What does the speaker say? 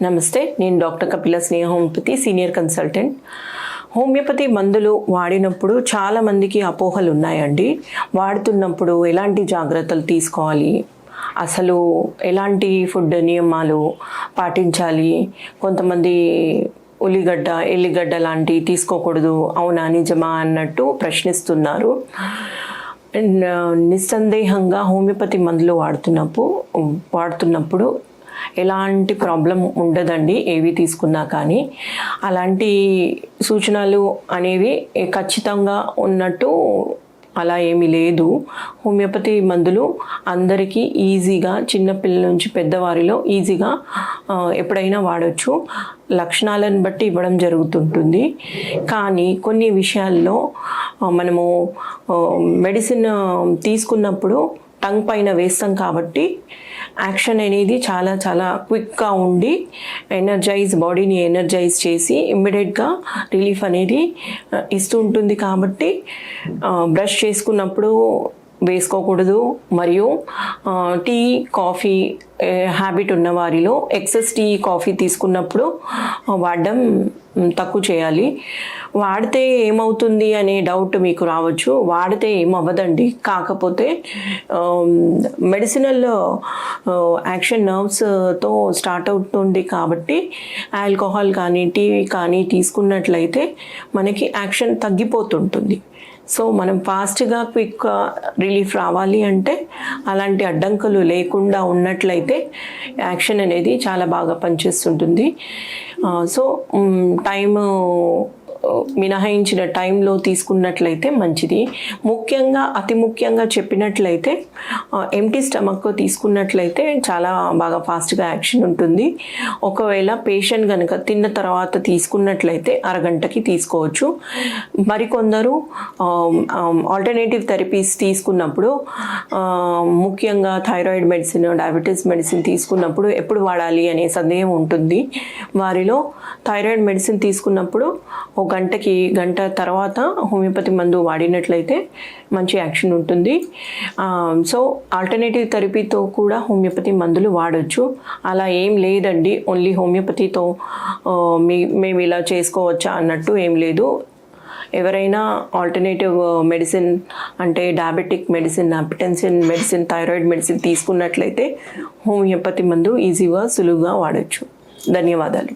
నమస్తే, నేను డాక్టర్ కపిల స్నేహ homeopathy senior consultant. Homeopathy మందులు వాడినప్పుడు చాలామందికి అపోహలు ఉన్నాయండి. వాడుతున్నప్పుడు ఎలాంటి జాగ్రత్తలు తీసుకోవాలి, అసలు ఎలాంటి ఫుడ్ నియమాలు పాటించాలి, కొంతమంది ఉల్లిగడ్డ ఎల్లిగడ్డ లాంటివి తీసుకోకూడదు, అవునా నిజమా అన్నట్టు ప్రశ్నిస్తున్నారు. నిస్సందేహంగా హోమియోపతి మందులు వాడుతున్నప్పుడు ఎలాంటి ప్రాబ్లం ఉండదండి, ఏవి తీసుకున్నా కానీ. అలాంటి సూచనలు అనేవి ఖచ్చితంగా ఉన్నట్టు అలా ఏమీ లేదు. హోమియోపతి మందులు అందరికీ ఈజీగా, చిన్నపిల్లల నుంచి పెద్దవారిలో ఈజీగా ఎప్పుడైనా వాడచ్చు. లక్షణాలను బట్టి ఇవ్వడం జరుగుతుంటుంది. కానీ కొన్ని విషయాల్లో మనము మెడిసిన్ తీసుకున్నప్పుడు టంగ్ పైన వేస్తాం కాబట్టి యాక్షన్ అనేది చాలా చాలా క్విక్గా ఉండి బాడీని ఎనర్జైజ్ చేసి ఇమ్మీడియట్గా రిలీఫ్ అనేది ఇస్తూ ఉంటుంది. కాబట్టి బ్రష్ చేసుకున్నప్పుడు వేసుకోకూడదు. మరియు టీ కాఫీ హ్యాబిట్ ఉన్న వారిలో ఎక్సెస్ టీ కాఫీ తీసుకున్నప్పుడు వాడడం తక్కువ చేయాలి. వాడితే ఏమవుతుంది అనే డౌట్ మీకు రావచ్చు. వాడితే ఏమవ్వదండి, కాకపోతే మెడిసినల్ యాక్షన్ నర్వ్స్తో స్టార్ట్ అవుతుంది కాబట్టి ఆల్కహాల్ కానీ టీ కానీ తీసుకున్నట్లయితే మనకి యాక్షన్ తగ్గిపోతుంటుంది. సో మనం ఫాస్ట్గా క్విక్గా రిలీఫ్ రావాలి అంటే అలాంటి అడ్డంకులు లేకుండా ఉన్నట్లయితే యాక్షన్ అనేది చాలా బాగా పనిచేస్తుంటుంది. సో టైము మినహాయించిన టైంలో తీసుకున్నట్లయితే మంచిది. అతి ముఖ్యంగా చెప్పినట్లయితే ఎంప్టీ స్టమక్ తీసుకున్నట్లయితే చాలా బాగా ఫాస్ట్గా యాక్షన్ ఉంటుంది. ఒకవేళ పేషెంట్ కనుక తిన్న తర్వాత తీసుకున్నట్లయితే అరగంటకి తీసుకోవచ్చు. మరికొందరు ఆల్టర్నేటివ్ థెరపీస్ తీసుకున్నప్పుడు, ముఖ్యంగా థైరాయిడ్ మెడిసిన్, డయాబెటీస్ మెడిసిన్ తీసుకున్నప్పుడు ఎప్పుడు వాడాలి అనే సందేహం ఉంటుంది. వారిలో థైరాయిడ్ మెడిసిన్ తీసుకున్నప్పుడు గంట తర్వాత హోమియోపతి మందు వాడినట్లయితే మంచి యాక్షన్ ఉంటుంది. సో ఆల్టర్నేటివ్ థెరపీతో కూడా హోమియోపతి మందులు వాడచ్చు. అలా ఏం లేదండి, ఓన్లీ హోమియోపతితో మేము ఇలా చేసుకోవచ్చా అన్నట్టు ఏం లేదు. ఎవరైనా ఆల్టర్నేటివ్ మెడిసిన్ అంటే diabetic medicine, hypertension medicine, thyroid medicine తీసుకున్నట్లయితే హోమియోపతి మందు ఈజీగా సులువుగా వాడచ్చు. ధన్యవాదాలు.